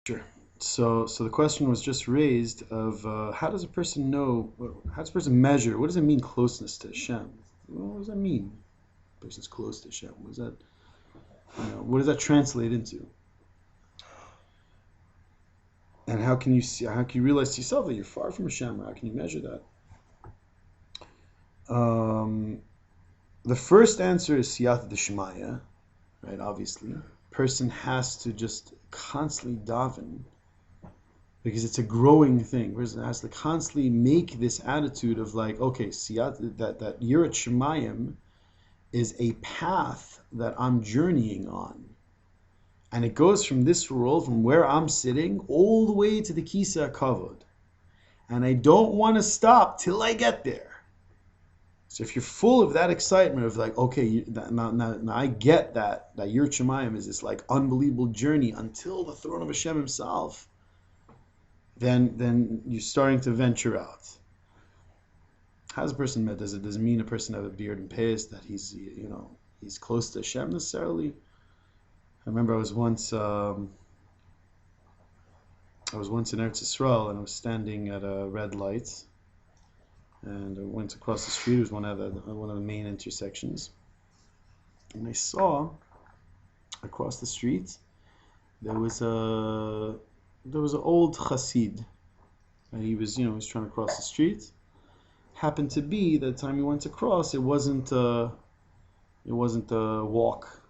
Sure. So the question was just raised of how does a person know, how does a person measure, what does it mean closeness to Hashem? What does that mean? A person's close to Hashem. What does that, what does that translate into? And how can you see, how can you realize to yourself that you're far from Hashem? How can you measure that? Um, the first answer is siyata d'shmaya, right? Obviously, person has to just constantly daven because it's a growing thing. Person has to constantly make this attitude of like, okay, siyata, that yirat shemayim is a path that I'm journeying on. And it goes from this world, from where I'm sitting, all the way to the Kisa Kavod. And I don't want to stop till I get there. So if you're full of that excitement of like, okay, now I get that Yirat Shamayim is this like unbelievable journey until the throne of Hashem himself, then you're starting to venture out. How does a person met? Does it mean a person have a beard and payas that he's close to Hashem necessarily? I remember I was once in Eretz Yisrael and I was standing at a red light and I went across the street. It was one of the main intersections, and I saw across the street there was an old Chassid, and he was trying to cross the street. Happened to be that time he went to cross, it wasn't a walk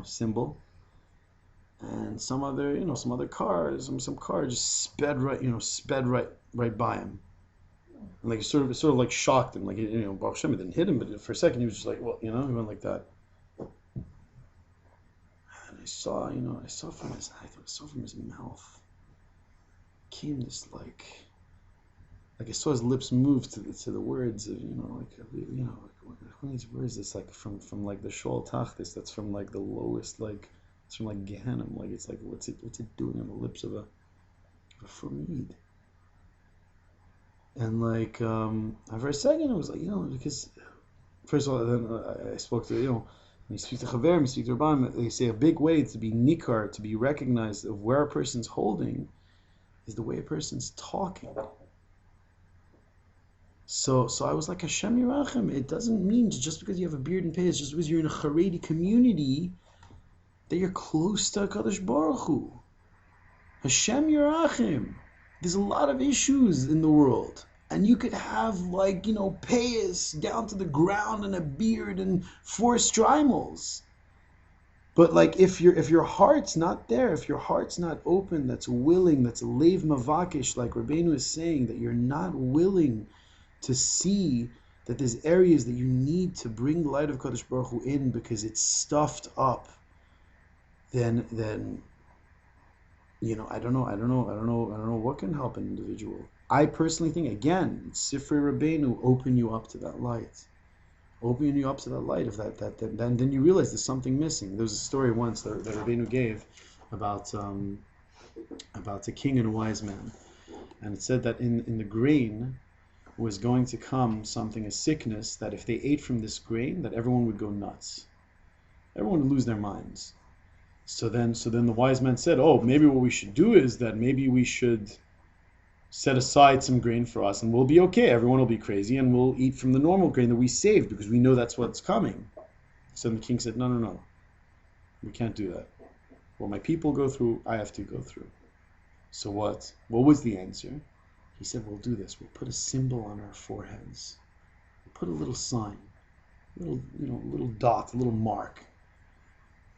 symbol. And some other car just sped right by him. And like it sort of like shocked him, like Baruch Hashem didn't hit him, but for a second he was just like, well, he went like that. And I saw from his mouth came this like I saw his lips move to the words of one of these words that's like from like the Shol Tachtis, that's from like the lowest, like it's from like Gehenna, like it's like what's it doing on the lips of a Farid? And like for a second I was like, because first of all then I spoke to when you speak to Chaverim, you speak to Rabban, they say a big way to be nikar, to be recognized of where a person's holding, is the way a person's talking. So I was like, Hashem Yirachem, it doesn't mean just because you have a beard and payas, just because you're in a Haredi community, that you're close to HaKadosh Baruch Hu. Hashem Yirachem. There's a lot of issues in the world. And you could have payas down to the ground and a beard and 4 strimals. But like if your heart's not there, if your heart's not open, that's willing, that's a leiv mavakish, like Rabbeinu is saying, that you're not willing to see that there's areas that you need to bring the light of Kadosh Baruch Hu in because it's stuffed up, then I don't know what can help an individual. I personally think, again, Sifrei Rabbeinu open you up to that light. Open you up to that light of that then you realize there's something missing. There was a story once that Rabbeinu gave about a king and a wise man. And it said that in the grain was going to come something, a sickness, that if they ate from this grain, that everyone would go nuts. Everyone would lose their minds. So then the wise man said, oh, maybe what we should do is that maybe we should set aside some grain for us and we'll be okay. Everyone will be crazy and we'll eat from the normal grain that we saved because we know that's what's coming. So the king said, no. We can't do that. What my people go through, I have to go through. So what? What was the answer? He said, we'll do this. We'll put a symbol on our foreheads. We'll put a little sign, little dot, a little mark.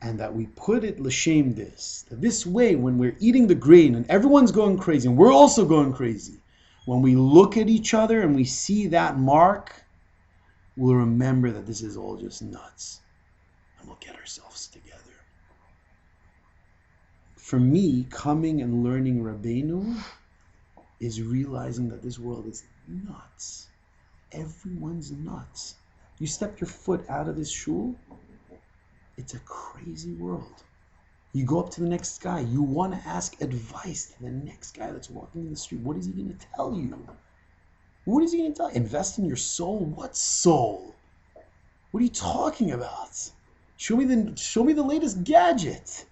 And that we put it l'shem this. That this way, when we're eating the grain and everyone's going crazy, and we're also going crazy, when we look at each other and we see that mark, we'll remember that this is all just nuts. And we'll get ourselves together. For me, coming and learning Rabbeinu is realizing that this world is nuts. Everyone's nuts. You step your foot out of this shul, it's a crazy world. You go up to the next guy, you want to ask advice to the next guy that's walking in the street. What is he going to tell you? What is he going to tell you? Invest in your soul? What soul? What are you talking about? Show me the latest gadget.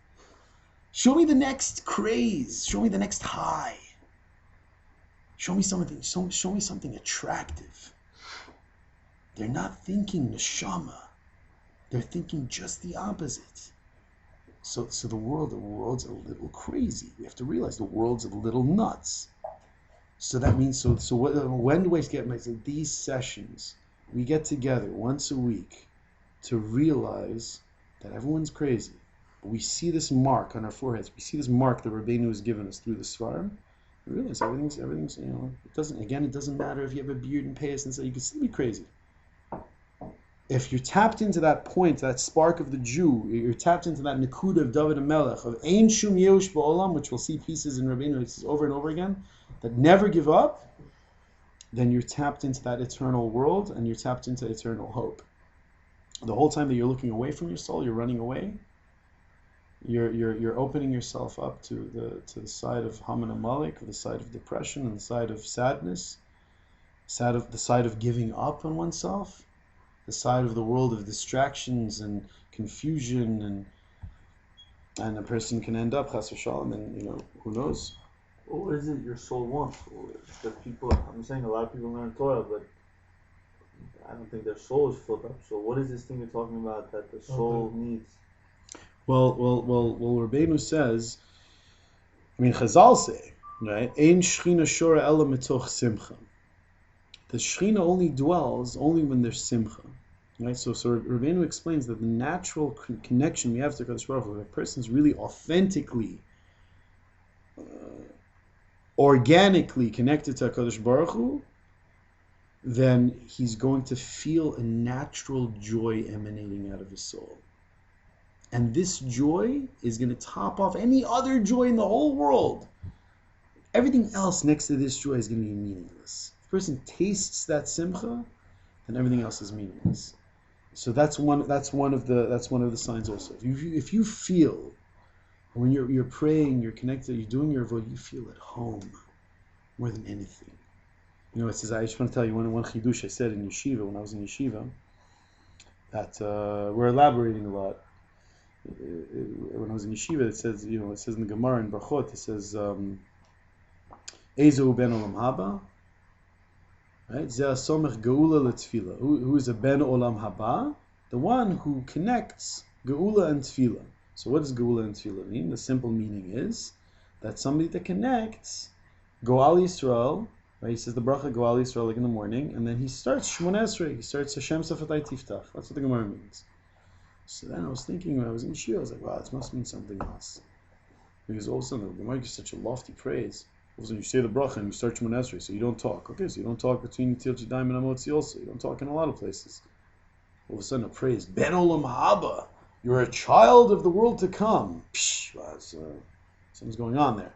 Show me the next craze. Show me the next high. Show me something. Show me something attractive. They're not thinking neshama. They're thinking just the opposite. So the world's a little crazy. We have to realize the world's a little nuts. So that means when do I get these sessions? We get together once a week to realize that everyone's crazy. But we see this mark on our foreheads. We see this mark that Rabbeinu has given us through the Svarim. We realize everything's it doesn't matter if you have a beard and payas and so you can still be crazy. If you're tapped into that point, that spark of the Jew, you're tapped into that Nakuda of David HaMelech, of Ein Shum Yeush Ba'olam, which we'll see pieces in Rabbeinu over and over again, that never give up, then you're tapped into that eternal world and you're tapped into eternal hope. The whole time that you're looking away from your soul, you're running away, you're opening yourself up to the side of Haman Amalek, the side of depression, and the side of sadness, the side of giving up on oneself, the side of the world of distractions and confusion, and a person can end up chas v'shalom, and who knows. What is it your soul wants? That people, I'm saying a lot of people learn Torah, but I don't think their soul is filled up. So what is this thing you're talking about that the soul needs? Well, Rabbeinu says, Chazal say, right? Ein shchina shora ela mitoch simcha. The shchina only dwells when there's simcha, right? So Rabbeinu explains that the natural connection we have to Kadosh Baruch Hu, if a person's really authentically, organically connected to Kadosh Baruch Hu, then he's going to feel a natural joy emanating out of his soul. And this joy is going to top off any other joy in the whole world. Everything else next to this joy is going to be meaningless. If a person tastes that simcha, then everything else is meaningless. So that's one of the signs also. If you feel when you're praying, you're connected, you're doing your avodah, you feel at home more than anything. It says, I just want to tell you one chidush I said in yeshiva, when I was in yeshiva, that we're elaborating a lot. When I was in yeshiva, it says in the Gemara in Brachot, it says, Ezu ben olam haba, right? Zeh somech geula letfila. Who is a ben olam haba? The one who connects geula and tefillah. So what does geula and tefillah mean? The simple meaning is that somebody that connects Goal Yisrael, right? He says the bracha Goal Yisrael like in the morning, and then he starts Shmona Esrei. He starts Hashem Safatai Tiftach. That's what the Gemara means. So then I was thinking when I was in Shia, I was like, wow, this must mean something else. Because all of a sudden the Gemara gives such a lofty praise. All of a sudden you say the bracha and you start Shmona Esrei, so you don't talk. Okay, so you don't talk between Til Chidayim and Amotzi also. You don't talk in a lot of places. All of a sudden a praise, Ben Olam Haba, you're a child of the world to come. Psh, something's going on there.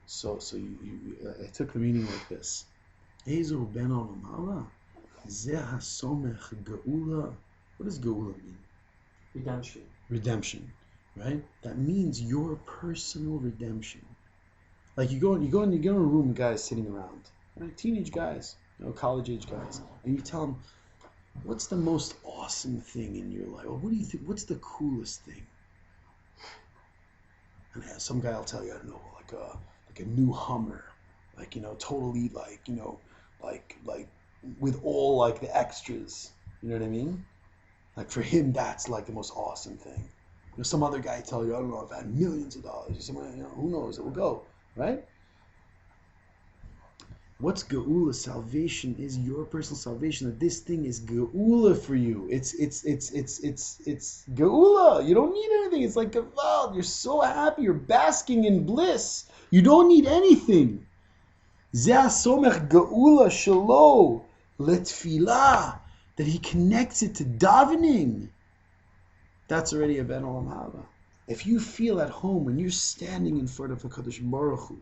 So I took the meaning like this. Ezo Ben Olam Haba, Zeh HaSomech Geula. What does Geula mean? Redemption, right? That means your personal redemption. Like you go in a room with guys sitting around, right? Teenage guys, college age guys, and you tell them, what's the most awesome thing in your life? Or what do you think? What's the coolest thing? And some guy will tell you, I don't know, like a new Hummer, totally like with all like the extras. You know what I mean? Like for him, that's like the most awesome thing. Some other guy tell you, I don't know, I've had millions of dollars. Somebody, who knows? It will go, right? What's Geula? Salvation is your personal salvation. That this thing is Geula for you. It's Geula. You don't need anything. It's like Gevald. You're so happy. You're basking in bliss. You don't need anything. Zeh somech Geula shelo letfilah. That he connects it to davening. That's already a Ben Olam Haba. If you feel at home when you're standing in front of HaKadosh Baruch Hu,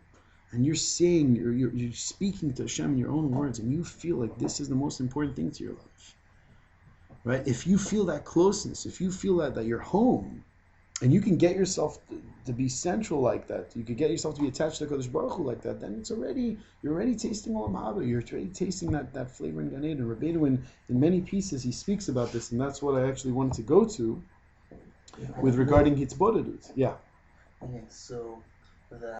and you're saying, you're speaking to Hashem in your own words, and you feel like this is the most important thing to your life, right? If you feel that closeness, if you feel that you're home, and you can get yourself to be central like that, you can get yourself to be attached to HaKadosh Baruch Hu like that, then you're already tasting Olam Haba, you're already tasting that flavor in Gan Eden. Rabbeinu, in many pieces, he speaks about this, and that's what I actually wanted to go to with regarding Hitzbodedut. Yeah. Okay, so the